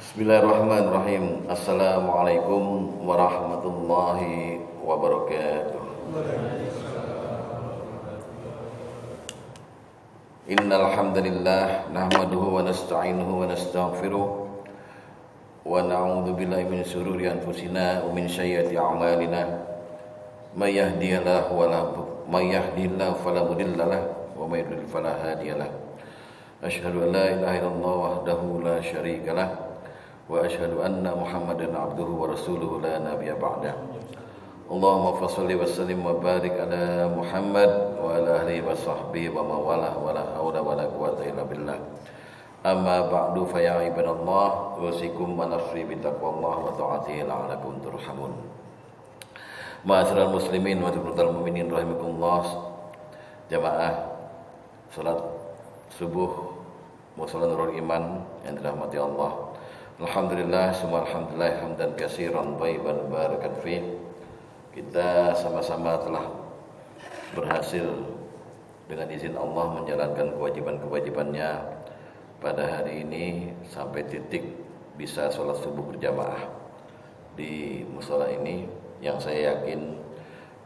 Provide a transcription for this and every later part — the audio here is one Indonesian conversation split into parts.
Bismillahirrahmanirrahim. Assalamualaikum warahmatullahi wabarakatuh. Innal hamdalillah nahmaduhu wa nasta'inuhu wa nastaghfiruh wa na'udzu billahi min shururi anfusina wa min sayyiati a'malina. May yahdihillahu fala mudilla lahu wa may yudlil fala hadiya lahu. Asyhadu an la ilaha illallah wahdahu la syarika lahu wa asyhadu anna Muhammadan abduhu wa rasuluhu la nabiyya ba'da. Allahumma fasholli wa sallim wa barik ala Muhammad wa ala alihi wa sahbihi wa mawalah wa la haula wa la quwwata illa billah. Amma ba'du fa ya ibadallah usikum wa nafsi bi taqwallah wa ta'atihi la'allakum turhamun. Ma'asyiral muslimin wa mu'minin rahimakumullah. Jamaah salat subuh musalla nurul iman yang dirahmati Allah. Alhamdulillah, semua alhamdulillah hamdan katsiran thayyiban barakan fi. Kita sama-sama telah berhasil dengan izin Allah menjalankan kewajiban-kewajibannya pada hari ini sampai titik bisa sholat subuh berjamaah di musala ini, yang saya yakin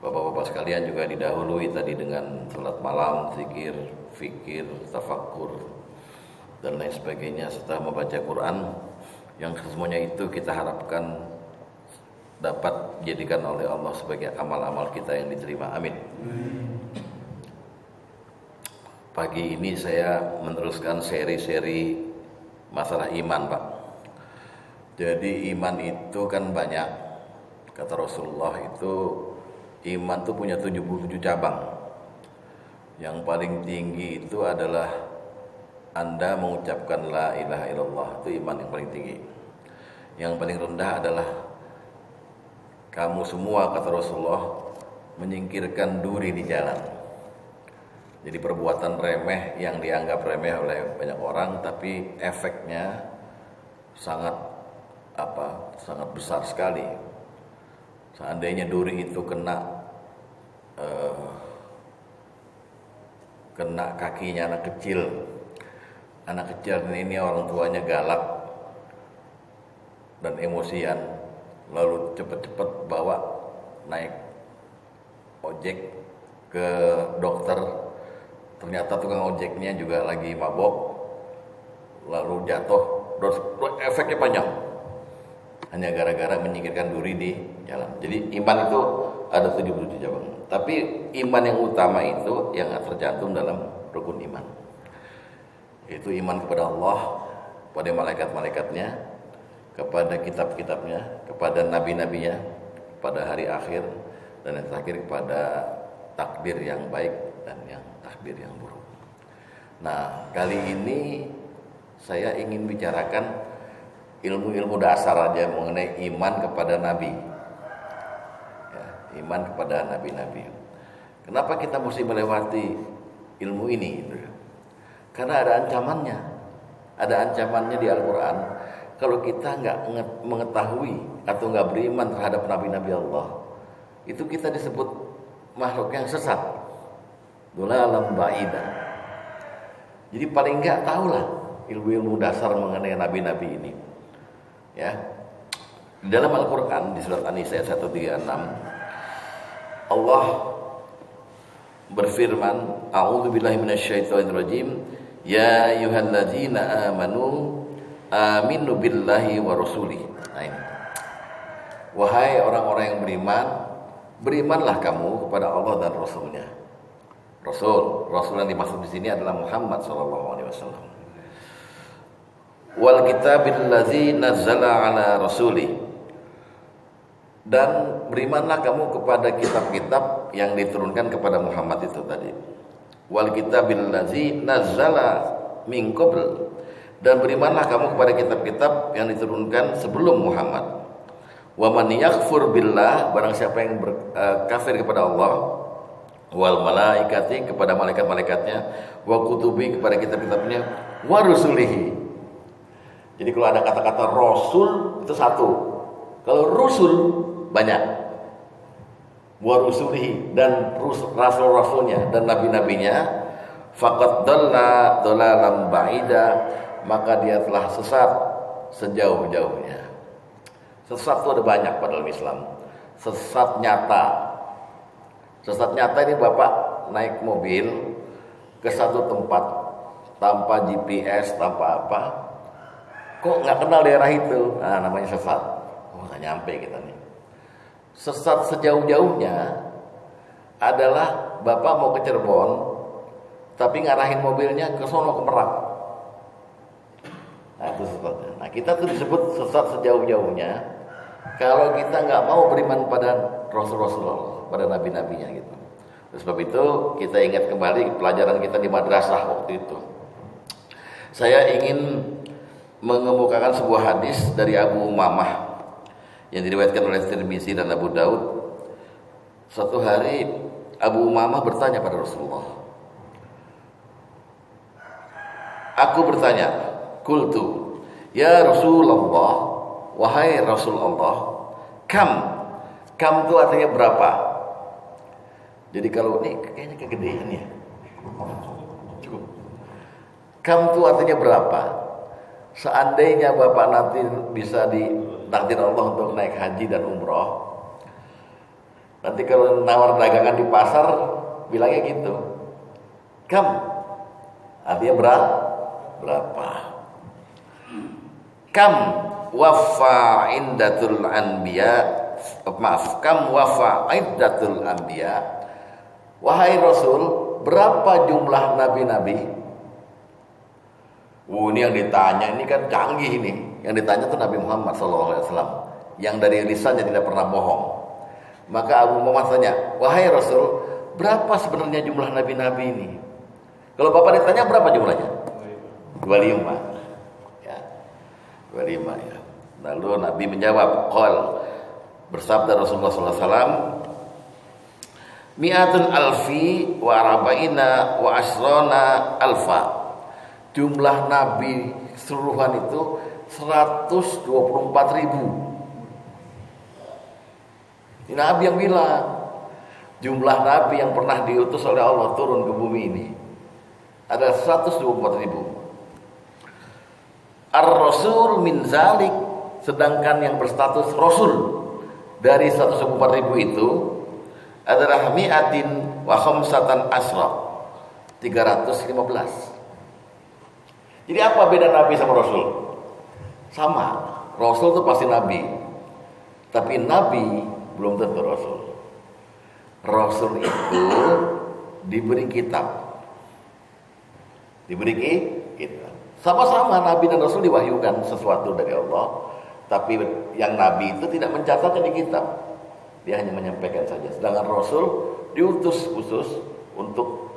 Bapak-bapak sekalian juga didahului tadi dengan sholat malam, zikir, fikir, tafakkur dan lain sebagainya serta membaca Quran, yang semuanya itu kita harapkan dapat dijadikan oleh Allah sebagai amal-amal kita yang diterima. Amin. Pagi ini saya meneruskan seri-seri masalah iman, Pak. Jadi iman itu kan banyak. Kata Rasulullah itu iman itu punya 77 cabang. Yang paling tinggi itu adalah Anda mengucapkan la ilaha illallah, itu iman yang paling tinggi. Yang paling rendah adalah kamu semua, kata Rasulullah, menyingkirkan duri di jalan. Jadi perbuatan remeh yang dianggap remeh oleh banyak orang, tapi efeknya sangat besar sekali. Seandainya duri itu kena kakinya anak kecil ini orang tuanya galak dan emosian, lalu cepat-cepat bawa naik ojek ke dokter, ternyata tukang ojeknya juga lagi mabok, lalu jatuh, terus efeknya panjang hanya gara-gara menyingkirkan duri di jalan. Jadi iman itu ada 77 cabang, tapi iman yang utama itu yang tercantum dalam rukun iman, yaitu iman kepada Allah, kepada malaikat-malaikatnya, kepada kitab-kitabnya, kepada nabi-nabinya, pada hari akhir, dan yang terakhir kepada takdir yang baik dan yang takdir yang buruk. Nah, kali ini saya ingin bicarakan ilmu-ilmu dasar aja mengenai iman kepada nabi, ya, iman kepada nabi-nabi. Kenapa kita mesti melewati ilmu ini? Karena ada ancamannya di Al-Quran. Kalau kita nggak mengetahui atau nggak beriman terhadap nabi-nabi Allah, itu kita disebut makhluk yang sesat, dhalalan ba'idah. Jadi paling nggak tahulah ilmu-ilmu dasar mengenai nabi-nabi ini. Ya, di dalam Al-Quran di surat An-Nisa 136 Allah berfirman, a'udzubillahi minasyaitonirrajim, ya ayyuhalladzina amanu aminu billahi wa rasulih. Nah ini, wahai orang-orang yang beriman, berimanlah kamu kepada Allah dan Rasulnya. Rasul yang dimaksud di sini adalah Muhammad SAW. Wal kitabil ladzi nazzala ala rasulih, dan berimanlah kamu kepada kitab-kitab yang diturunkan kepada Muhammad itu tadi. Wal kitabil ladzi nazzala min qabl, dan berimanlah kamu kepada kitab-kitab yang diturunkan sebelum Muhammad. Wa man yakfur billah, barang siapa yang kafir kepada Allah, wal malaikati, kepada malaikat-malaikatnya, wa kutubi, kepada kitab-kitabnya, wa rusulihi. Jadi kalau ada kata-kata rasul itu satu, kalau rusul banyak. Wa rusulihi, dan rasul-rasulnya dan nabi-nabinya, faqad dalla dhalalan ba'ida, maka dia telah sesat sejauh-jauhnya. Sesat itu ada banyak pada dalam Islam. Sesat nyata. Sesat nyata ini Bapak naik mobil ke satu tempat tanpa GPS, tanpa apa, kok nggak kenal daerah itu, nah namanya sesat. Oh nggak nyampe kita nih. Sesat sejauh-jauhnya adalah Bapak mau ke Cirebon, tapi ngarahin mobilnya ke sono, ke Merak. Nah itu sesatnya. Nah kita tuh disebut sesat sejauh-jauhnya kalau kita nggak mau beriman pada Rasul-Rasul, pada nabi-nabinya gitu. Oleh sebab itu kita ingat kembali pelajaran kita di madrasah waktu itu. Saya ingin mengemukakan sebuah hadis dari Abu Umamah yang diriwayatkan oleh Tirmizi dan Abu Daud. Suatu hari Abu Umamah bertanya pada Rasulullah. Aku bertanya, qultu, ya Rasulullah, wahai Rasulullah, kam itu artinya berapa? Jadi kalau ini kayaknya kegedean ya. Cukup. Kam itu artinya berapa? Seandainya Bapak nanti bisa ditakdir Allah untuk naik haji dan umroh, nanti kalau nawar dagangan di pasar bilangnya gitu. Kam artinya berapa? Kam wafa indatul anbiya, kam wafa iddatul anbiya. Wahai Rasul, berapa jumlah nabi-nabi? Ini yang ditanya ini kan canggih ini. Yang ditanya itu Nabi Muhammad SAW, yang dari lisannya tidak pernah bohong. Maka Abu Muhammad tanya, wahai Rasul, berapa sebenarnya jumlah nabi-nabi ini? Kalau Bapak ditanya berapa jumlahnya? 25. Ya, 25 ya. Lalu Nabi menjawab, qol, bersabda Rasulullah SAW, mi'atun alfi wa arba'ina wa asrona alfa. Jumlah nabi seluruhan itu 124.000. Ini Nabi yang bilang, jumlah nabi yang pernah diutus oleh Allah turun ke bumi ini ada 124.000. Ar-Rasul min zalik, sedangkan yang berstatus Rasul dari 124.000 itu adalah mi'atin wa khamsatan asra, 315. Jadi apa beda Nabi sama Rasul? Sama. Rasul itu pasti Nabi, tapi Nabi belum tentu Rasul. Rasul itu diberi kitab, diberi kitab. Sama-sama Nabi dan Rasul diwahyukan sesuatu dari Allah, tapi yang Nabi itu tidak mencatatnya di kitab. Dia hanya menyampaikan saja. Sedangkan Rasul diutus khusus untuk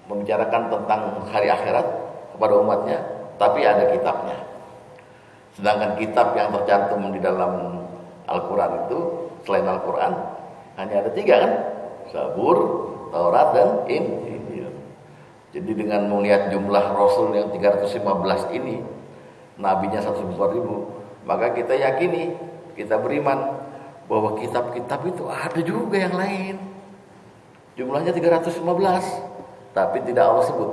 membicarakan tentang hari akhirat kepada umatnya, tapi ada kitabnya. Sedangkan kitab yang tercantum di dalam Al-Quran itu selain Al-Quran hanya ada 3 kan? Zabur, Taurat dan Injil. Jadi dengan melihat jumlah Rasul yang 315 ini, nabinya 104.000, maka kita yakini, kita beriman bahwa kitab-kitab itu ada juga yang lain. Jumlahnya 315, tapi tidak Allah sebut.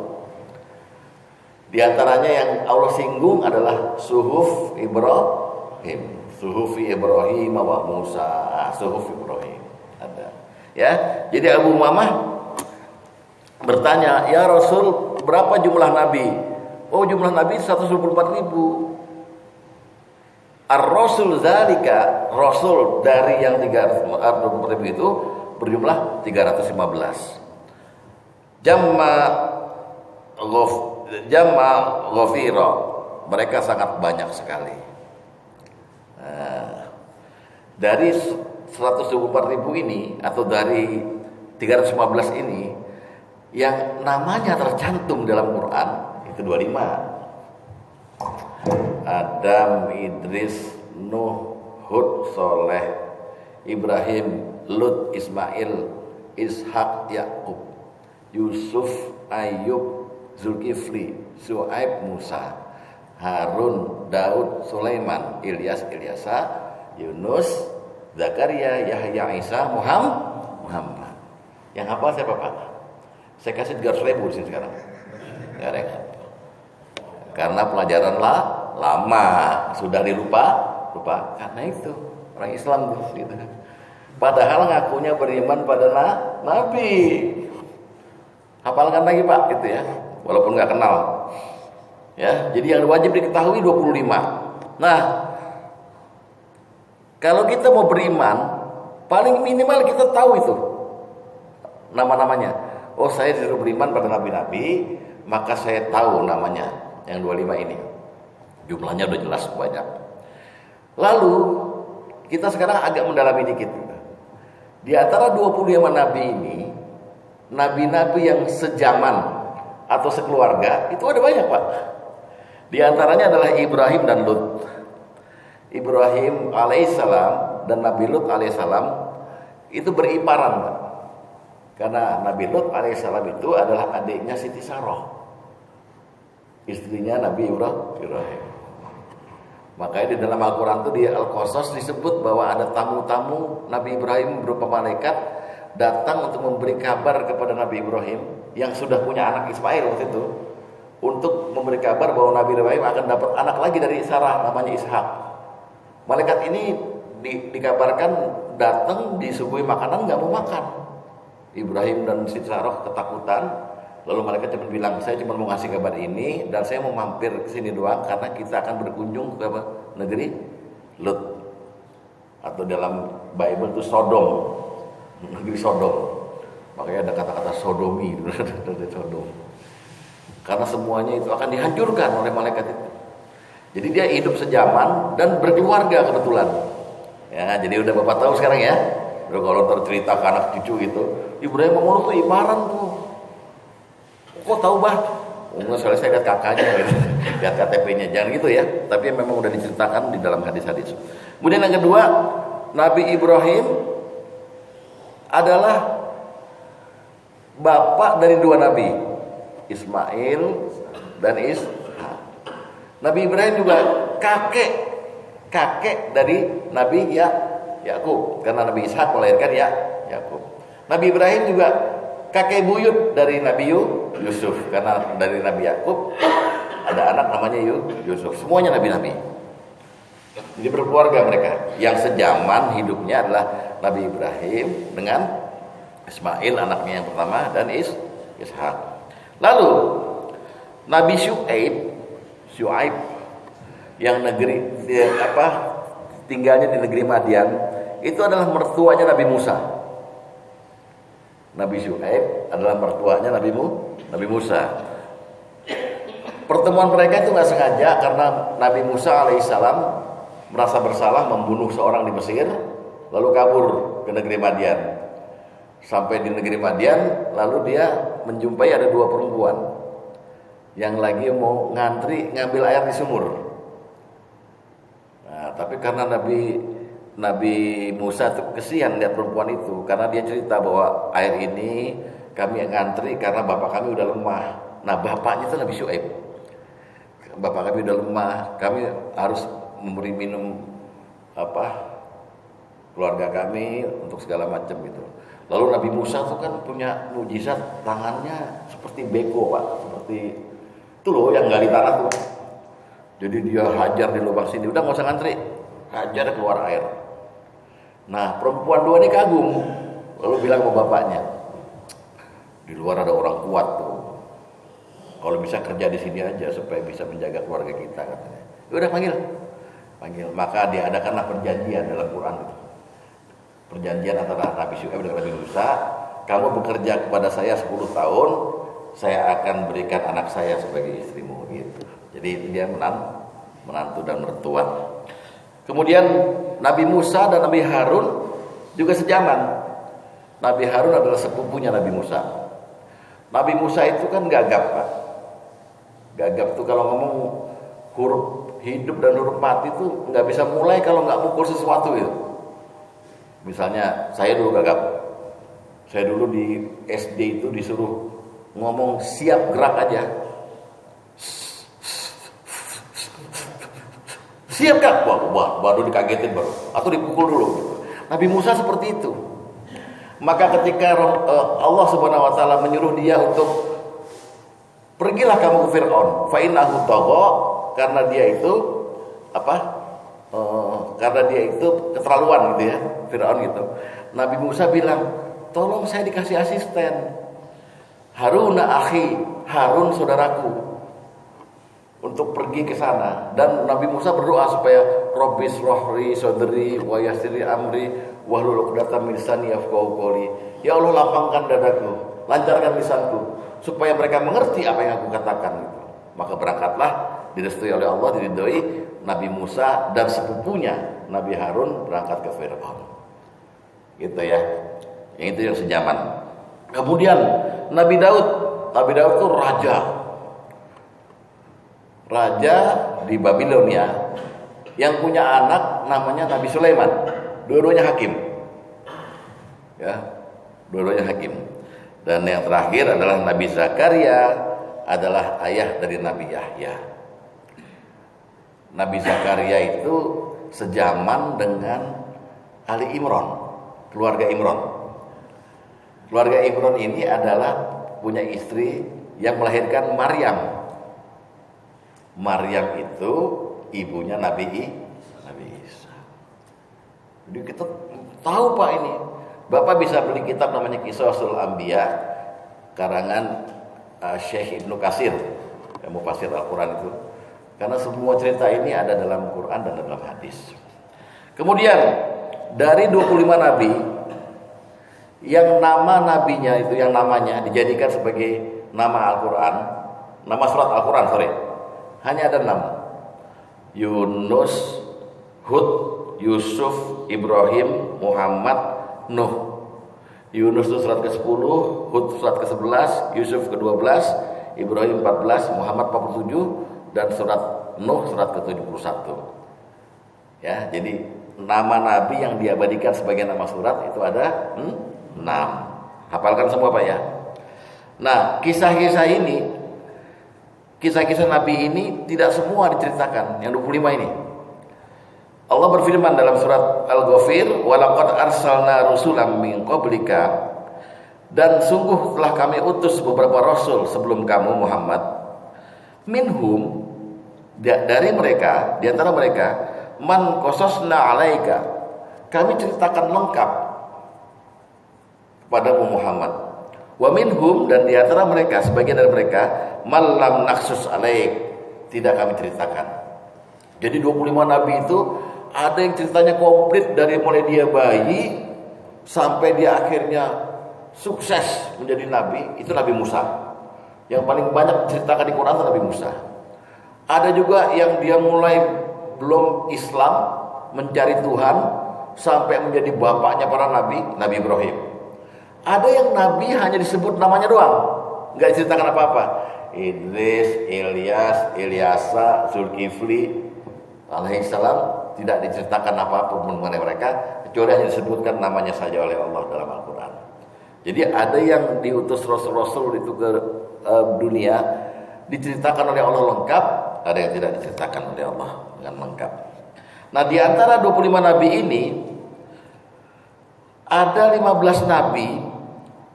Di antaranya yang Allah singgung adalah suhuf Ibrahim, suhufi Ibrahim wa Musa, suhuf Ibrahim ada. Ya, jadi Abu Umamah bertanya, ya Rasul, berapa jumlah nabi? Oh, jumlah nabi 124.000. Ar-Rasul zalika, Rasul dari yang 324.000 itu berjumlah 315. Jamma ghafira, mereka sangat banyak sekali. Dari 124.000 ini atau dari 315 ini, yang namanya tercantum dalam Quran itu 25. Adam, Idris, Nuh, Hud, Soleh, Ibrahim, Lut, Ismail, Ishak, Yakub, Yusuf, Ayub, Zulkifli, Su'aib, Musa, Harun, Daud, Sulaiman, Ilyas, Ilyasa, Yunus, Zakaria, Yahya, Isa, Muhammad. Yang hafal siapa Pak? Saya kasih 300.000 di sini sekarang. Gak ada yang hafal. Karena pelajaran lama sudah lupa karena itu orang Islam tuh gitu. Padahal ngakunya beriman pada Nabi. Hafalkan lagi Pak gitu ya, walaupun nggak kenal. Ya, jadi yang wajib diketahui 25. Nah, kalau kita mau beriman, paling minimal kita tahu itu nama-namanya. Oh, saya disuruh beriman pada nabi-nabi, maka saya tahu namanya yang 25 ini. Jumlahnya udah jelas banyak. Lalu kita sekarang agak mendalami dikit. Di antara 25 nabi ini, nabi-nabi yang sejaman atau sekeluarga itu ada banyak Pak. Di antaranya adalah Ibrahim dan Lut. Ibrahim alaihissalam dan Nabi Lut alaihissalam itu beriparan Pak. Karena Nabi Lut alaihissalam itu adalah adiknya Siti Saroh, istrinya Nabi Ibrahim. Makanya di dalam Al-Quran itu di Al-Qasas disebut bahwa ada tamu-tamu Nabi Ibrahim berupa malaikat datang untuk memberi kabar kepada Nabi Ibrahim yang sudah punya anak Ismail waktu itu, untuk memberi kabar bahwa Nabi Ibrahim akan dapat anak lagi dari Sarah namanya Ishak. Malaikat ini dikabarkan datang disuguhi makanan nggak mau makan. Ibrahim dan Siti Sarah ketakutan. Lalu malaikat cuma bilang, saya cuma mau ngasih kabar ini dan saya mau mampir ke sini doang karena kita akan berkunjung ke negeri Lut, atau dalam Bible itu Sodom, negeri Sodom. Makanya ada kata-kata sodomi dari Sodom. Karena semuanya itu akan dihancurkan oleh malaikat itu. Jadi dia hidup sejaman dan berkeluarga kebetulan. Ya, jadi udah Bapak tahu sekarang ya. Udah kalau tercerita ke anak cucu gitu, Ibrahim mau tuh iparan tuh. Kok tahu Bah? Soalnya saya lihat kakaknya gitu. Lihat KTP-nya. Jangan gitu ya. Tapi memang udah diceritakan di dalam hadis-hadis. Kemudian yang kedua, Nabi Ibrahim adalah bapak dari dua nabi, Ismail dan Ishak. Nabi Ibrahim juga kakek dari Nabi Yakub, karena Nabi Ishak melahirkan Yakub. Nabi Ibrahim juga kakek buyut dari Nabi Yusuf, karena dari Nabi Yakub ada anak namanya Yusuf. Semuanya nabi-nabi. Jadi berkeluarga mereka. Yang sejaman hidupnya adalah Nabi Ibrahim dengan Ismail anaknya yang pertama dan Ishak. Lalu Nabi Syuaib yang tinggalnya di negeri Madian, itu adalah mertuanya Nabi Musa. Nabi Syuaib adalah mertuanya Nabi Musa. Pertemuan mereka itu nggak sengaja karena Nabi Musa alaihissalam merasa bersalah membunuh seorang di Mesir, lalu kabur ke negeri Madian. Sampai di negeri Madian, lalu dia menjumpai ada dua perempuan yang lagi mau ngantri ngambil air di sumur. Nah, tapi karena Nabi Musa itu kesian lihat perempuan itu, karena dia cerita bahwa air ini kami yang ngantri karena bapak kami udah lemah. Nah, bapaknya itu Nabi Syuaib. Bapak kami udah lemah, kami harus memberi minum keluarga kami untuk segala macam gitu. Lalu Nabi Musa itu kan punya mujizat, tangannya seperti beko Pak, seperti itu loh yang gali tanah tuh. Jadi dia hajar di lubang sini, udah nggak usah ngantri, hajar keluar air. Nah perempuan dua ini kagum, lalu bilang ke bapaknya, di luar ada orang kuat tuh, kalau bisa kerja di sini aja supaya bisa menjaga keluarga kita katanya. Ya udah panggil, maka diadakanlah perjanjian dalam Quran itu. Perjanjian antara Nabi Syuaib dengan Nabi Musa, kamu bekerja kepada saya 10 tahun, saya akan berikan anak saya sebagai istrimu gitu. Jadi dia menantu dan mertua. Kemudian Nabi Musa dan Nabi Harun juga sejaman. Nabi Harun adalah sepupunya Nabi Musa. Nabi Musa itu kan gagap Pak. Gagap tuh kalau ngomong huruf hidup dan huruf mati itu nggak bisa mulai kalau nggak mukul sesuatu gitu. Misalnya saya dulu gagap, saya dulu di SD itu disuruh ngomong siap gerak aja, siap kan? Wah, baru dikagetin baru, atau dipukul dulu. Nabi Musa seperti itu. Maka ketika Allah Subhanahu Wa Taala menyuruh dia untuk Pergilah kamu ke Fir'aun, fa innahu tagha, karena dia itu karena dia itu keterlaluan gitu ya, Fir'aun gitu. Nabi Musa bilang, tolong saya dikasih asisten. Haruna akhi, Harun saudaraku, untuk pergi ke sana. Dan Nabi Musa berdoa supaya Rabbis rohri sodri wa yassirli amri wahlul 'uqdatam min lisani yafqahu qawli. Ya Allah, lapangkan dadaku, lancarkan lisanku, supaya mereka mengerti apa yang aku katakan. Maka berangkatlah, direstui oleh Allah, diridhoi, Nabi Musa dan sepupunya Nabi Harun berangkat ke Fir'aun. Gitu ya. Yang itu yang sejaman. Kemudian Nabi Daud itu raja di Babilonia yang punya anak namanya Nabi Sulaiman. Dua-duanya hakim. Ya, dua-duanya hakim. Dan yang terakhir adalah Nabi Zakaria, adalah ayah dari Nabi Yahya. Nabi Zakaria itu sejaman dengan Ali Imran, keluarga Imran. Keluarga Imran ini adalah punya istri yang melahirkan Maryam. Maryam itu ibunya Nabi Isa. Jadi kita tahu Pak ini. Bapak bisa beli kitab namanya Qisasul Anbiya karangan Syekh Ibnu Katsir yang mufasir Al-Quran itu. Karena semua cerita ini ada dalam Quran dan dalam hadis. Kemudian dari 25 nabi yang nama nabinya itu, yang namanya dijadikan sebagai nama Al-Quran, nama surat Al-Quran, hanya ada 6. Yunus, Hud, Yusuf, Ibrahim, Muhammad, Nuh. Yunus itu surat ke-10, Hud surat ke-11, Yusuf ke-12, Ibrahim 14, Muhammad 47, dan surat Nuh surat ke-71. Ya, jadi nama nabi yang diabadikan sebagai nama surat itu ada 6. Hafalkan semua Pak ya. Nah, kisah-kisah nabi ini tidak semua diceritakan, yang 25 ini. Allah berfirman dalam surat Al-Ghafir, "Walaqad arsalna rusulan min qablika", dan sungguh telah kami utus beberapa rasul sebelum kamu Muhammad. Minhum, dari mereka, di antara mereka, man qasasna 'alaika, kami ceritakan lengkap kepadamu Muhammad. Wa minhum, dan di antara mereka, sebagian dari mereka, man lam naqsus 'alaik, tidak kami ceritakan. Jadi 25 nabi itu ada yang ceritanya komplit dari mulai dia bayi sampai dia akhirnya sukses menjadi nabi, itu Nabi Musa. Yang paling banyak diceritakan di Quran itu Nabi Musa. Ada juga yang dia mulai belum Islam, mencari Tuhan sampai menjadi bapaknya para nabi, Nabi Ibrahim. Ada yang nabi hanya disebut namanya doang, nggak diceritakan apa-apa. Idris, Ilyas, Ilyasa, Zulkifli alaihissalam, tidak diceritakan apa-apa mengenai mereka, kecuali hanya disebutkan namanya saja oleh Allah dalam Al-Quran. Jadi ada yang diutus Rasul-Rasul itu ke dunia, diceritakan oleh Allah lengkap, ada yang tidak diceritakan oleh Allah dengan lengkap. Nah, di antara 25 nabi ini ada 15 nabi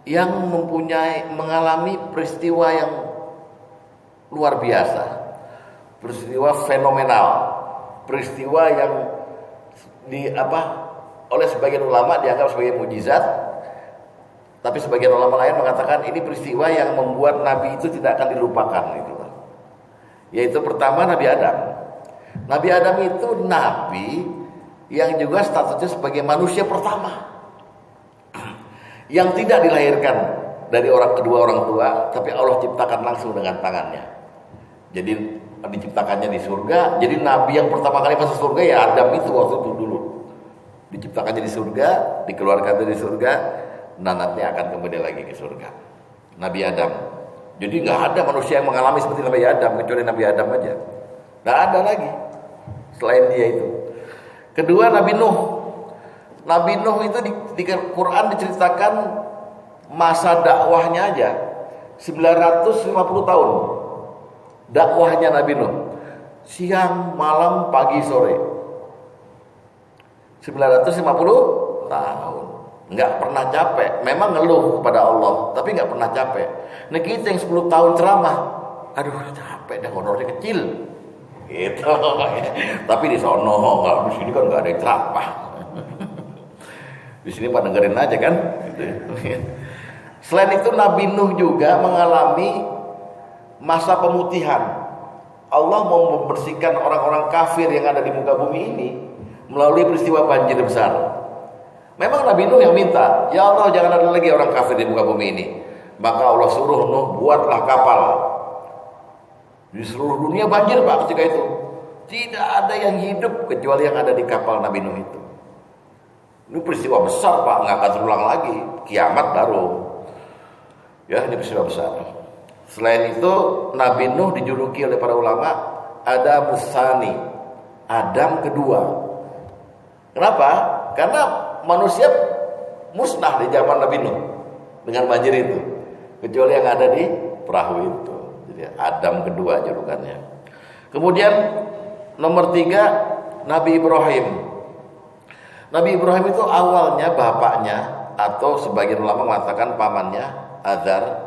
yang mengalami peristiwa yang luar biasa, peristiwa fenomenal, peristiwa yang oleh sebagian ulama dianggap sebagai mukjizat, tapi sebagian ulama lain mengatakan ini peristiwa yang membuat nabi itu tidak akan dilupakan gitu. Yaitu pertama Nabi Adam. Nabi Adam itu nabi yang juga statusnya sebagai manusia pertama yang tidak dilahirkan dari kedua orang tua, tapi Allah ciptakan langsung dengan tangannya. Jadi diciptakannya di surga. Jadi nabi yang pertama kali masuk surga ya Adam itu waktu itu dulu. Diciptakannya di surga, dikeluarkan dari surga, dan nanti akan kembali lagi ke surga. Nabi Adam. Jadi nggak ada manusia yang mengalami seperti Nabi Adam, kecuali Nabi Adam aja. Nggak ada lagi selain dia itu. Kedua Nabi Nuh. Nabi Nuh itu di Quran diceritakan masa dakwahnya aja 950 tahun. Dakwahnya Nabi Nuh, siang, malam, pagi, sore, 950 tahun. Nggak pernah capek. Memang ngeluh kepada Allah, tapi nggak pernah capek. Nah kita yang 10 tahun ceramah, aduh capek dah, honornya kecil gitu. Tapi di sono nggak, di sini kan nggak ada yang ceramah. Di sini pada dengerin aja kan gitu. Selain itu Nabi Nuh juga mengalami masa pemutihan. Allah mau membersihkan orang-orang kafir yang ada di muka bumi ini melalui peristiwa banjir besar. Memang Nabi Nuh yang minta, ya Allah jangan ada lagi orang kafir di muka bumi ini. Maka Allah suruh Nuh, buatlah kapal. Di seluruh dunia banjir Pak ketika itu. Tidak ada yang hidup kecuali yang ada di kapal Nabi Nuh itu. Ini peristiwa besar Pak, nggak akan terulang lagi. Kiamat baru. Ya, ini peristiwa besar. Selain itu Nabi Nuh dijuluki oleh para ulama Adam Musani, Adam kedua. Kenapa? Karena manusia musnah di zaman Nabi Nuh dengan banjir itu, kecuali yang ada di perahu itu. Jadi Adam kedua julukannya. Kemudian nomor 3 Nabi Ibrahim. Nabi Ibrahim itu awalnya bapaknya atau sebagian ulama mengatakan pamannya Azar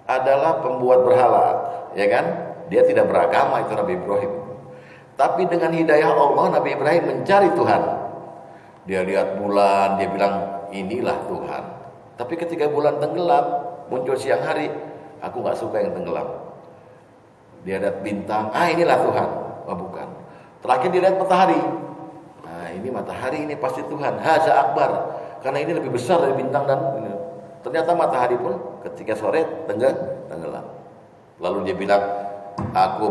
adalah pembuat berhala, ya kan? Dia tidak beragama itu Nabi Ibrahim. Tapi dengan hidayah Allah Nabi Ibrahim mencari Tuhan. Dia lihat bulan, dia bilang inilah Tuhan. Tapi ketika bulan tenggelam, muncul siang hari, aku nggak suka yang tenggelam. Dia lihat bintang, inilah Tuhan. Oh bukan. Terakhir dia lihat matahari. Ini matahari, ini pasti Tuhan. Haza akbar, karena ini lebih besar dari bintang dan ternyata matahari pun ketika sore tenggelam. Lalu dia bilang, aku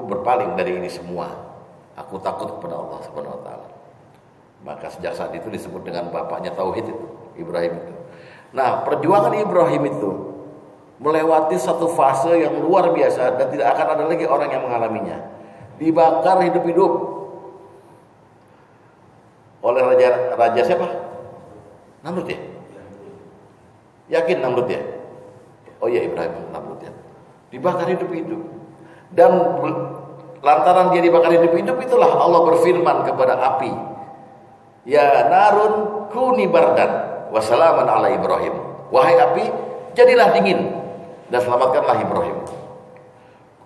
berpaling dari ini semua. Aku takut kepada Allah Subhanahu wa taala. Maka sejak saat itu disebut dengan bapaknya tauhid itu, Ibrahim itu. Nah, perjuangan Ibrahim itu melewati satu fase yang luar biasa dan tidak akan ada lagi orang yang mengalaminya. Dibakar hidup-hidup oleh raja siapa? Namrud ya? Yakin Namrud ya? Oh iya Ibrahim Namrud ya. Dibakar hidup-hidup. Dan lantaran dia dibakar hidup-hidup itulah Allah berfirman kepada api, ya narun kuni bardan wassalaman ala Ibrahim. Wahai api, jadilah dingin dan selamatkanlah Ibrahim.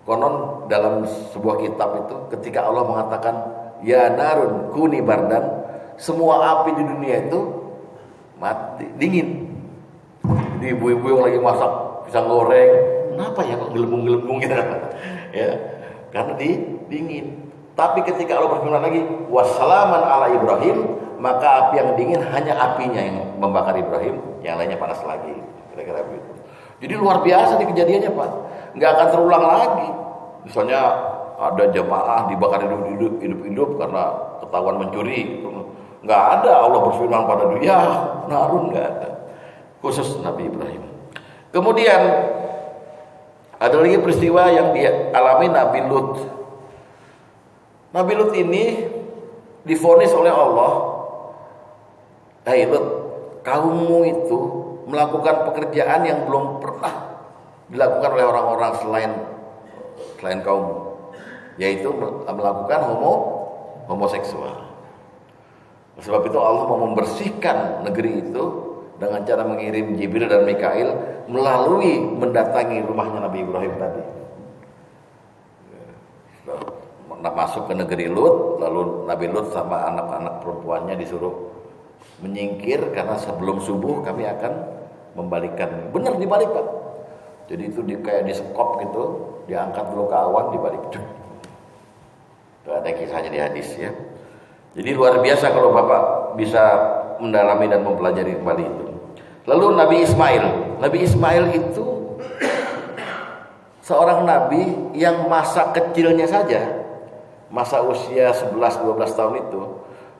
Konon dalam sebuah kitab itu ketika Allah mengatakan ya narun kuni bardan, semua api di dunia itu mati, dingin. Di ibu-ibu yang lagi masak pisang goreng, kenapa ya kok gelembung-gelembung gitu? Ya, karena dingin. Tapi ketika Allah berfirman lagi, wassalaman ala Ibrahim, maka api yang dingin hanya apinya yang membakar Ibrahim, yang lainnya panas lagi. Kira-kira begitu. Jadi luar biasa di kejadiannya Pak, nggak akan terulang lagi. Misalnya ada jemaah dibakar hidup-hidup karena ketahuan mencuri, nggak ada Allah berfirman pada dia, narun, nggak ada. Khusus Nabi Ibrahim. Kemudian ada lagi peristiwa yang dialami Nabi Lut. Nabi Lut ini divonis oleh Allah, "Hai Lut, kaummu itu melakukan pekerjaan yang belum pernah dilakukan oleh orang-orang selain kaummu, yaitu melakukan homoseksual. Sebab itu Allah mau membersihkan negeri itu dengan cara mengirim Jibril dan Mikail melalui mendatangi rumahnya Nabi Ibrahim tadi. Masuk ke negeri Lut, lalu Nabi Lut sama anak-anak perempuannya disuruh menyingkir karena sebelum subuh kami akan membalikkan. Benar dibalik Pak. Jadi itu kayak di sekop gitu, diangkat dulu ke awan, dibalik. Itu ada kisahnya di hadis ya. Jadi luar biasa kalau Bapak bisa mendalami dan mempelajari kembali itu. Lalu Nabi Ismail. Nabi Ismail itu seorang nabi yang masa kecilnya saja, masa usia 11-12 tahun itu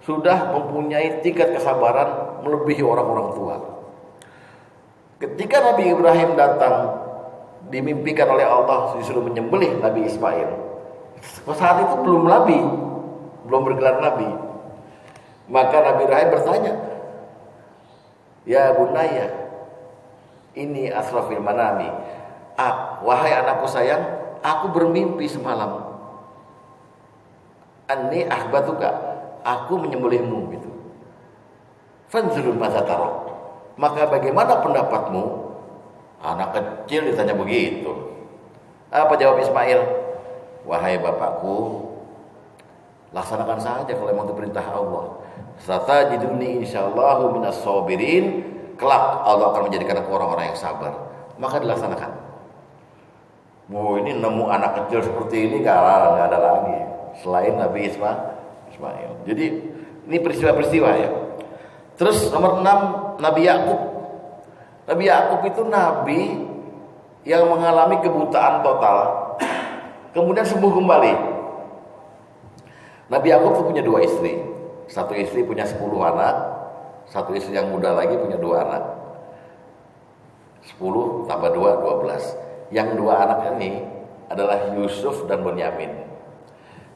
sudah mempunyai tingkat kesabaran melebihi orang-orang tua. Ketika Nabi Ibrahim datang dimimpikan oleh Allah disuruh menyembelih Nabi Ismail, saat itu belum nabi, belum bergelar nabi. Maka Nabi Ibrahim bertanya, ya bunaya, ini asrafil manami. Wahai anakku sayang, aku bermimpi semalam. Anni ahbatuka, aku menyembelihmu gitu. Fanzurul mazataro. Maka bagaimana pendapatmu? Anak kecil ditanya begitu. Apa jawab Ismail? Wahai bapakku, laksanakan saja kalau memang itu perintah Allah. Satajiduni insyaallahu minas sabirin. Kelak Allah akan menjadikan aku orang-orang yang sabar. Maka dilaksanakan. Ini nemu anak kecil seperti ini nggak ada lagi selain Nabi Ismail. Jadi ini peristiwa-peristiwa ya. Terus nomor 6, Nabi Yakub. Nabi Yakub itu nabi yang mengalami kebutaan total, kemudian sembuh kembali. Nabi Yakub itu punya 2 istri. Satu istri punya 10 anak, satu istri yang muda lagi punya 2 anak. 10 tambah 2, 12. Yang 2 anak ini adalah Yusuf dan Bunyamin.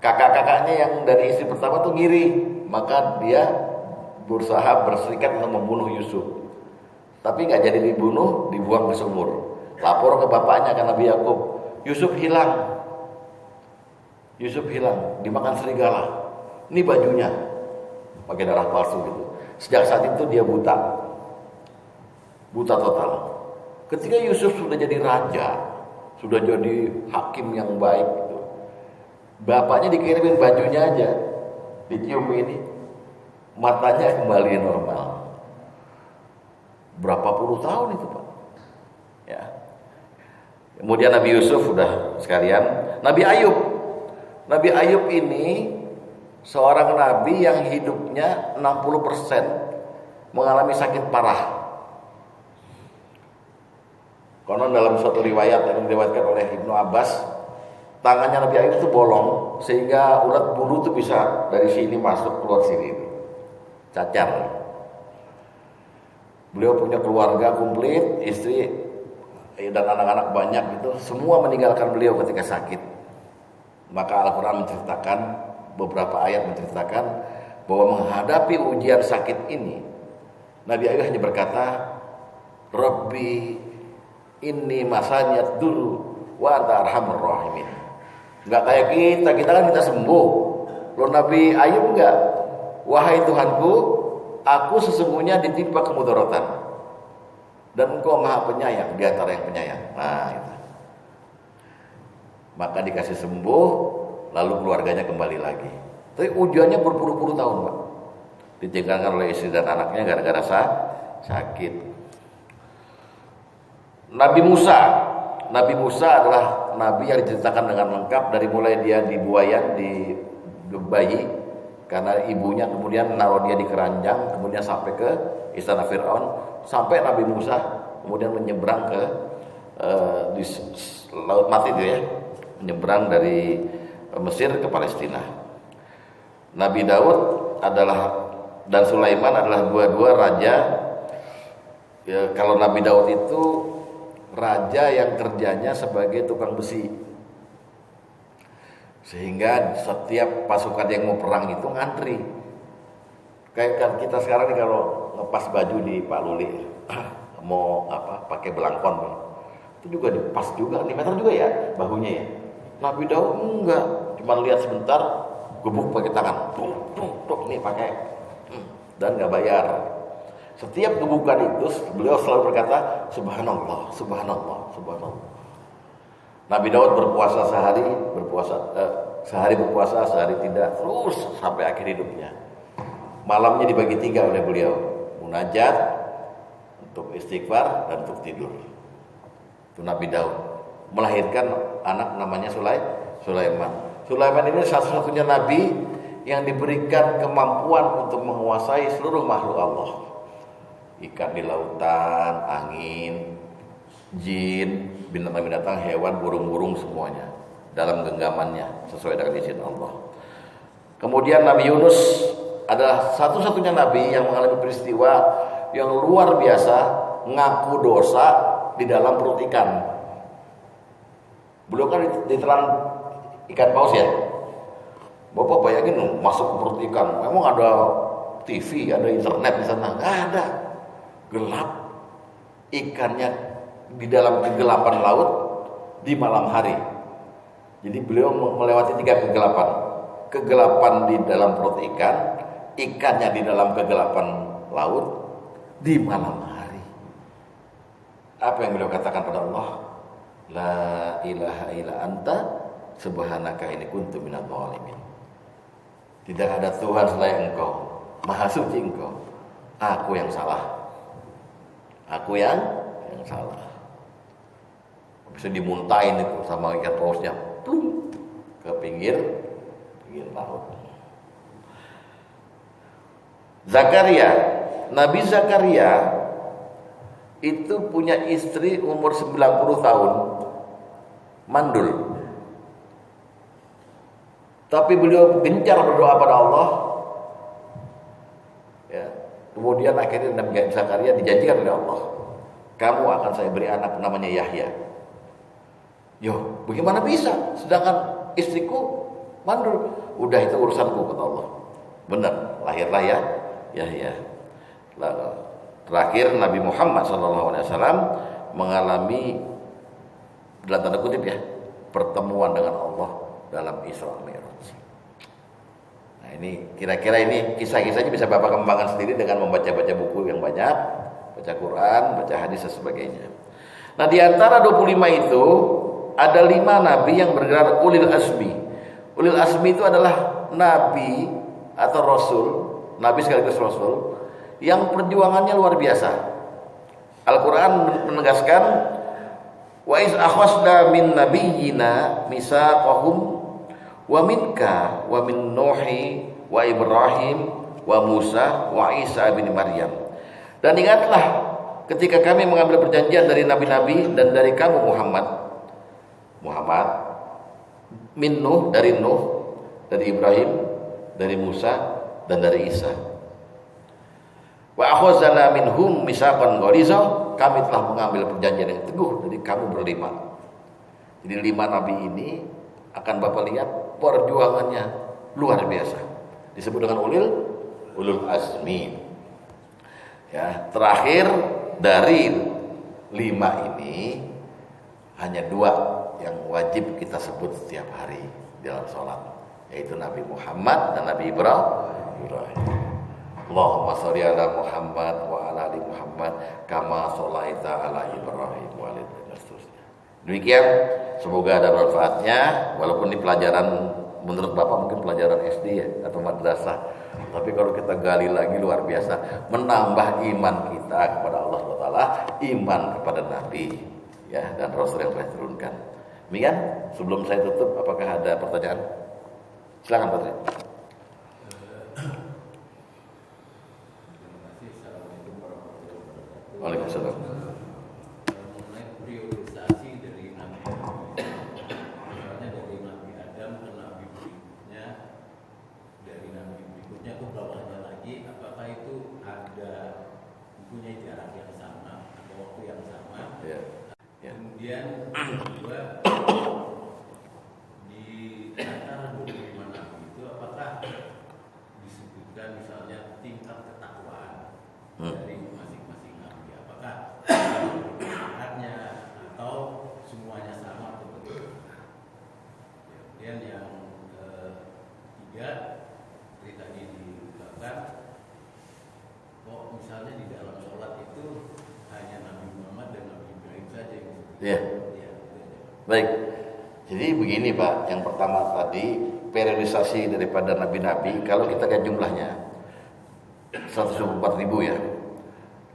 Kakak-kakaknya yang dari istri pertama tuh ngiri, maka dia berusaha berserikat untuk membunuh Yusuf. Tapi nggak jadi dibunuh, dibuang ke sumur. Lapor ke bapaknya kan Nabi Yakub, Yusuf hilang, dimakan serigala. Ini bajunya, pakai darah palsu gitu. Sejak saat itu dia buta total. Ketika Yusuf sudah jadi raja, sudah jadi hakim yang baik gitu, bapaknya dikirimin bajunya aja, dicium ini, matanya kembali normal. Berapa puluh tahun itu Pak ya. Kemudian Nabi Yusuf sudah sekalian. Nabi Ayub ini seorang nabi yang hidupnya 60% mengalami sakit parah. Konon dalam suatu riwayat yang diriwayatkan oleh Ibnu Abbas, tangannya Nabi Ayub itu bolong sehingga ulat bulu itu bisa dari sini masuk keluar sini, cacar. Beliau punya keluarga komplit, istri dan anak-anak banyak gitu, semua meninggalkan beliau ketika sakit. Maka Al-Quran menceritakan, beberapa ayat menceritakan bahwa menghadapi ujian sakit ini, Nabi Ayub hanya berkata, Rabbi inni masanyat dulu wa anta arhamur rahimin. Enggak kayak kita kan kita sembuh. Loh Nabi Ayub enggak, wahai Tuhanku, aku sesungguhnya ditimpa kemudaratan dan Engkau Maha Penyayang di antara yang penyayang. Nah, itu. Maka dikasih sembuh, lalu keluarganya kembali lagi. Tapi ujiannya berpuluh-puluh tahun, Pak. Ditinggalkan oleh istri dan anaknya gara-gara sakit. Nabi Musa adalah nabi yang diceritakan dengan lengkap dari mulai dia dibuayan di bayi karena ibunya kemudian naruh dia di keranjang, kemudian sampai ke istana Firaun, sampai Nabi Musa kemudian menyeberang ke di laut mati itu ya, menyeberang dari Mesir ke Palestina. Nabi Daud dan Sulaiman adalah dua-dua raja. Ya, kalau Nabi Daud itu raja yang kerjanya sebagai tukang besi, sehingga setiap pasukan yang mau perang itu ngantri. Kayak kita sekarang nih kalau ngepas baju di Pak Luli mau pakai belangkon itu juga dipas juga, dimeter juga ya bahunya ya. Nabi Daud enggak, cuma lihat sebentar, gebuk pakai tangan, tuk nih pakai, dan nggak bayar. Setiap gebukan itu beliau selalu berkata subhanallah, subhanallah, subhanallah. Nabi Daud berpuasa sehari berpuasa, sehari tidak, terus sampai akhir hidupnya. Malamnya dibagi 3 oleh beliau, munajat, untuk istighfar dan untuk tidur. Itu Nabi Daud melahirkan anak namanya Sulaiman. Sulaiman ini satu-satunya nabi yang diberikan kemampuan untuk menguasai seluruh makhluk Allah. Ikan di lautan, angin, jin, binatang-binatang, hewan, burung-burung semuanya dalam genggamannya sesuai dengan izin Allah. Kemudian Nabi Yunus adalah satu-satunya nabi yang mengalami peristiwa yang luar biasa, ngaku dosa di dalam perut ikan. Beliau kan ditelan ikan paus ya. Bapak bayangin masuk ke perut ikan, memang ada TV, ada internet di sana? Nggak ada, gelap. Ikannya di dalam kegelapan laut di malam hari. Jadi beliau melewati 3 kegelapan. Kegelapan di dalam perut ikan, ikannya di dalam kegelapan laut di malam hari. Apa yang beliau katakan pada Allah? La ilaha illa anta subhanaka inni kuntu minadz dzalimin. Tidak ada Tuhan selain Engkau, Maha suci Engkau. Aku yang salah. Aku yang salah. Bisa dimuntahin itu sama ikan pausnya, plung, ke pinggir laut. Zakaria, Nabi Zakaria itu punya istri umur 90 tahun, mandul. Tapi beliau gencar berdoa pada Allah. Ya. Kemudian akhirnya Nabi Zakaria dijanjikan oleh Allah, kamu akan saya beri anak namanya Yahya. Yo, bagaimana bisa? Sedangkan istriku mandul. Udah itu urusanku kata Allah. Benar, lahirlah ya Yahya. Terakhir Nabi Muhammad SAW mengalami dalam tanda kutip ya pertemuan dengan Allah dalam Isra Mi'raj. Nah ini kira-kira ini kisah-kisahnya bisa Bapak kembangkan sendiri dengan membaca-baca buku yang banyak, baca Quran, baca hadis dan sebagainya. Nah di antara 25 itu ada 5 nabi yang bergelar ulil azmi. Ulil azmi itu adalah nabi atau rasul, nabi sekaligus rasul yang perjuangannya luar biasa. Al-Quran menegaskan wa iz akhadna min nabiyyina mitsaqahum wa minka wa min Nuhi wa Ibrahim wa Musa wa Isa bin Maryam. Dan ingatlah ketika kami mengambil perjanjian dari nabi-nabi dan dari kamu Muhammad min Nuh, dari Ibrahim, dari Musa dan dari Isa. Wa akhadna minhum mitsaqan ghaliza, kami telah mengambil perjanjian yang teguh dari kamu berlima. Jadi 5 nabi ini akan Bapak lihat perjuangannya luar biasa. Disebut dengan ulul azmi. Ya, terakhir dari 5 ini hanya 2 yang wajib kita sebut setiap hari dalam sholat, yaitu Nabi Muhammad dan Nabi Ibrahim. Allahumma sholli ala Muhammad wa ala ali Muhammad kama sholaita ala Ibrahim wa ala ali. Demikian, semoga ada manfaatnya. Walaupun di pelajaran menurut Bapak mungkin pelajaran SD ya atau madrasah, tapi kalau kita gali lagi luar biasa, menambah iman kita kepada Allah SWT, iman kepada Nabi ya dan Rasul yang telah turunkan. Demikian, sebelum saya tutup, apakah ada pertanyaan? Silakan Pak Tri. Waalaikumsalam. Mengenai priorisasi dari Nabi, misalnya dari Nabi Adam ke Nabi berikutnya, dari Nabi berikutnya ke bawahnya lagi, apakah itu ada mempunyai jarak yang sama atau waktu yang sama? Ya. Kemudian kedua, di antara 25 Nabi itu apakah disebutkan misalnya tingkat ketakwaan dari masing-masing Nabi? Apakah perbedaannya atau semuanya sama atau betul? Kemudian yang ketiga, seperti tadi diungkapkan, kok misalnya di dalam sholat itu hanya Nabi Muhammad dan Nabi Ibrahim saja yang disebut. Ya. Baik. Jadi begini Pak, yang pertama tadi periodisasi daripada nabi-nabi, kalau kita lihat jumlahnya 124.000 ya.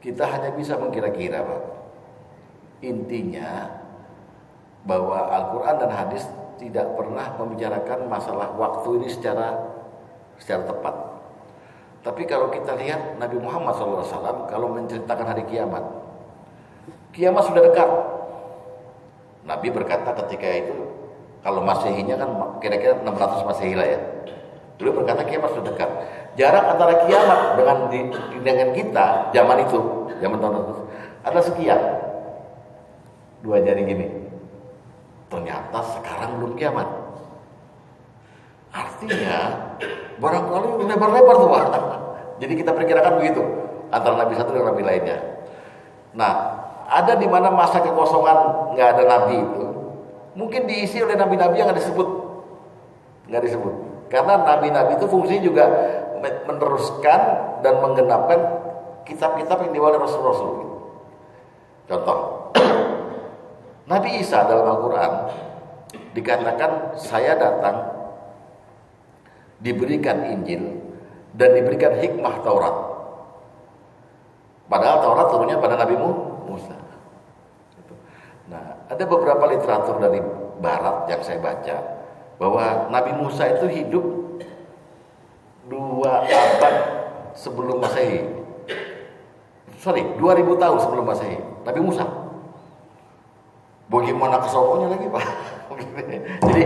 Kita hanya bisa mengkira-kira Pak. Intinya bahwa Al-Quran dan hadis tidak pernah membicarakan masalah waktu ini secara tepat. Tapi kalau kita lihat Nabi Muhammad SAW kalau menceritakan hari kiamat sudah dekat. Nabi berkata ketika itu, kalau Masehinya kan kira-kira 600 Masehi lah ya. Dulu berkata kiamat sudah dekat. Jarak antara kiamat dengan kita zaman tahun itu ada sekian. 2 jari gini. Ternyata sekarang belum kiamat. Artinya barangkali lebar-lebar tuh Pak. Jadi kita perkirakan begitu antara Nabi satu dan Nabi lainnya. Nah, ada di mana masa kekosongan nggak ada Nabi itu, mungkin diisi oleh nabi-nabi yang nggak disebut. Karena nabi-nabi itu fungsinya juga meneruskan dan menggenapkan kitab-kitab yang diwali Rasul-Rasul. Contoh, Nabi Isa dalam Al-Quran dikatakan saya datang diberikan Injil dan diberikan hikmah Taurat. Padahal Taurat turunnya pada Nabi Musa. Nah, ada beberapa literatur dari Barat yang saya baca bahwa Nabi Musa itu hidup 2 abad sebelum Masehi. 2000 tahun sebelum Masehi. Nabi Musa. Bagaimana kesoponya lagi, Pak? Jadi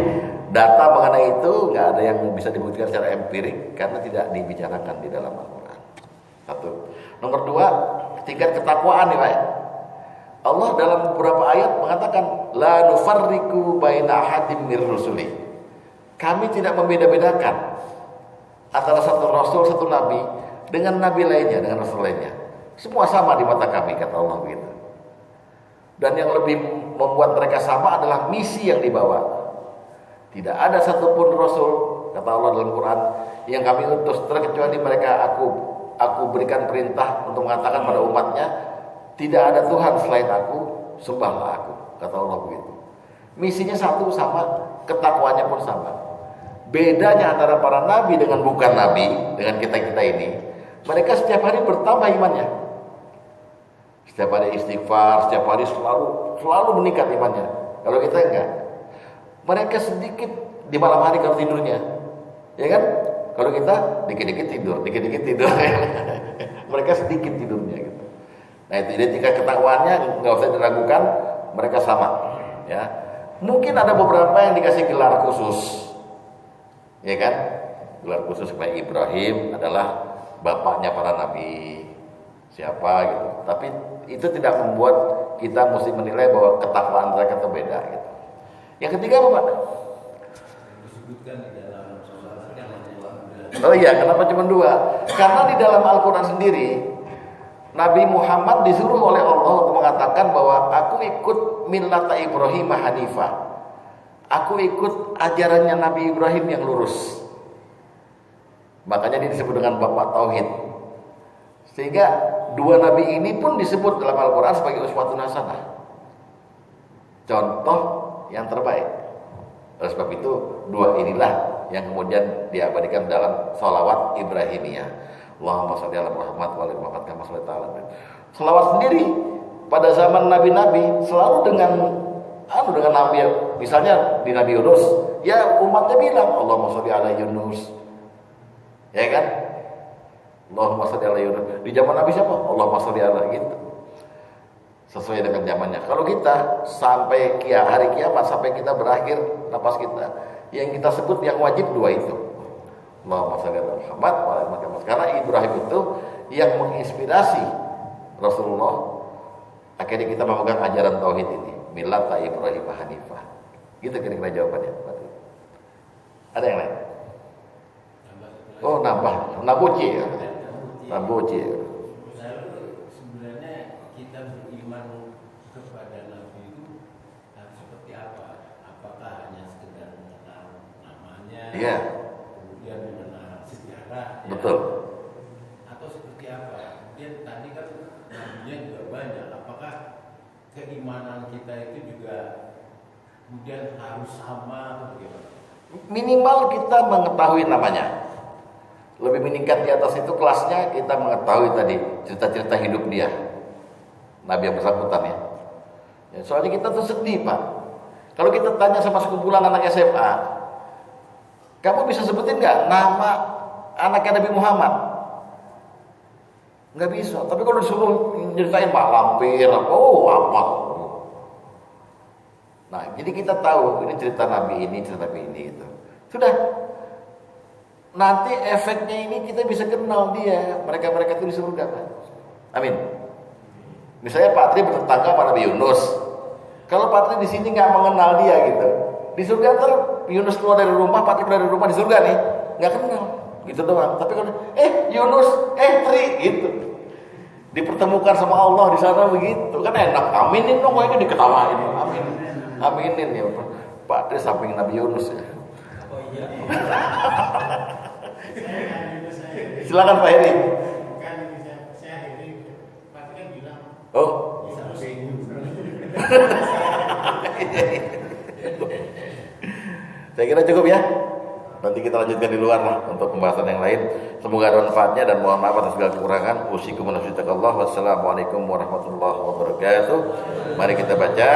data mengenai itu nggak ada yang bisa dibuktikan secara empirik karena tidak dibicarakan di dalam Al-Quran. 1. Nomor 2, tingkat ketakwaan nih, Pak. Allah dalam beberapa ayat mengatakan la nufarriqu baina ahadin mir rusuli. Kami tidak membeda-bedakan antara satu rasul, satu nabi dengan nabi lainnya, dengan rasul lainnya. Semua sama di mata kami, kata Allah begitu. Dan yang lebih membuat mereka sama adalah misi yang dibawa. Tidak ada satupun rasul, kata Allah dalam Quran, yang kami utus terkecuali mereka aku berikan perintah untuk mengatakan pada umatnya, tidak ada Tuhan selain aku, sembahlah aku, kata Allah begitu. Misinya satu sama, ketakwaannya pun sama. Bedanya antara para nabi dengan bukan nabi, dengan kita-kita ini, mereka setiap hari bertambah imannya. Setiap hari istighfar, setiap hari selalu meningkat imannya. Kalau kita enggak. Mereka sedikit di malam hari kalau tidurnya. Ya kan? Kalau kita dikit-dikit tidur. Mereka sedikit tidurnya gitu. Nah, itu jadi tingkat ketakwaannya enggak usah diragukan, mereka sama, ya. Mungkin ada beberapa yang dikasih gelar khusus. Ya kan? Gelar khusus kayak Ibrahim adalah bapaknya para nabi. Siapa gitu. Tapi itu tidak membuat kita mesti menilai bahwa ketakwaan mereka itu beda gitu. Yang ketiga apa, Pak? Disebutkan di dalam Oh iya, kenapa cuma 2? Karena di dalam Al-Quran sendiri Nabi Muhammad disuruh oleh Allah untuk mengatakan bahwa aku ikut millata Ibrahim Hanifah. Aku ikut ajarannya Nabi Ibrahim yang lurus. Makanya dia disebut dengan Bapak Tauhid. Sehingga 2 nabi ini pun disebut dalam Al-Quran sebagai uswatun hasanah, contoh yang terbaik. Oleh sebab itu 2 inilah yang kemudian diabadikan dalam sholawat Ibrahimiyah. Allahumma sholli ala Muhammad wa ala Muhammad kama shallaita ala Ibrahim. Sholawat sendiri pada zaman nabi-nabi selalu dengan nabi, misalnya di Nabi Yunus, ya umatnya bilang Allahumma sholli ala Yunus. Ya kan? Allahumma sholli ala Yunus. Di zaman Nabi siapa? Allahumma sholli ala gitu. Sesuai dengan zamannya. Kalau kita sampai hari kiamat, sampai kita berakhir napas kita, yang kita sebut yang wajib 2 itu. Allahumma sholli ala Muhammad wa ala Muhammad. Karena Ibrahim itu yang menginspirasi Rasulullah. Akhirnya kita memegang ajaran tauhid ini, millata Ibrahim Hanifah. Gitu kira-kira jawabannya. Ada yang lain? Oh, naboci ya. Naboci. Sebenarnya kita beriman kepada Nabi itu harus seperti apa? Apakah hanya sekedar mengenal namanya, Iya. kemudian mengenal sejarah, Betul. atau seperti apa? Kemudian tadi kan nabinya juga banyak. Apakah keimanan kita itu juga kemudian harus sama atau bagaimana? Minimal kita mengetahui namanya. Lebih meningkat di atas itu kelasnya kita mengetahui tadi cerita-cerita hidup dia, Nabi yang bersangkutan ya. Soalnya kita tuh sedih, Pak. Kalau kita tanya sama sekumpulan anak SMA, kamu bisa sebutin nggak nama anaknya Nabi Muhammad? Nggak bisa. Tapi kalau disuruh nyeritain Pak Lampir, apa? Nah, jadi kita tahu ini cerita Nabi ini, cerita Nabi ini itu. Sudah. Nanti efeknya ini kita bisa kenal dia, mereka-mereka itu di surga, Pak. Amin. Misalnya Pak Tri bertetangga sama Nabi Yunus. Kalau Pak Tri di sini nggak mengenal dia gitu, di surga ntar Yunus keluar dari rumah, Pak Tri keluar dari rumah di surga nih, nggak kenal, gitu doang. Tapi kalau Yunus, Tri gitu, dipertemukan sama Allah di sana begitu, kan enak. Aminin dong, kayaknya diketawain. Aminin ya, Pak Tri samping Nabi Yunus ya. Oh iya. Silakan Pak Heri. Kan saya Heri, Pak kan bilang. Oh. kira cukup ya. Nanti kita lanjutkan di luar lah untuk pembahasan yang lain. Semoga ada manfaatnya dan mohon maaf atas segala kekurangan. Usikum wa nafsi taqallah. Wassalamualaikum warahmatullahi wabarakatuh. Mari kita baca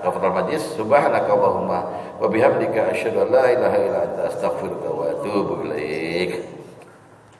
Ghafurul Majid. Subhanakallahumma wa bihamdika asyhadu an la ilaha illa anta astaghfiruka wa atubu ilaik.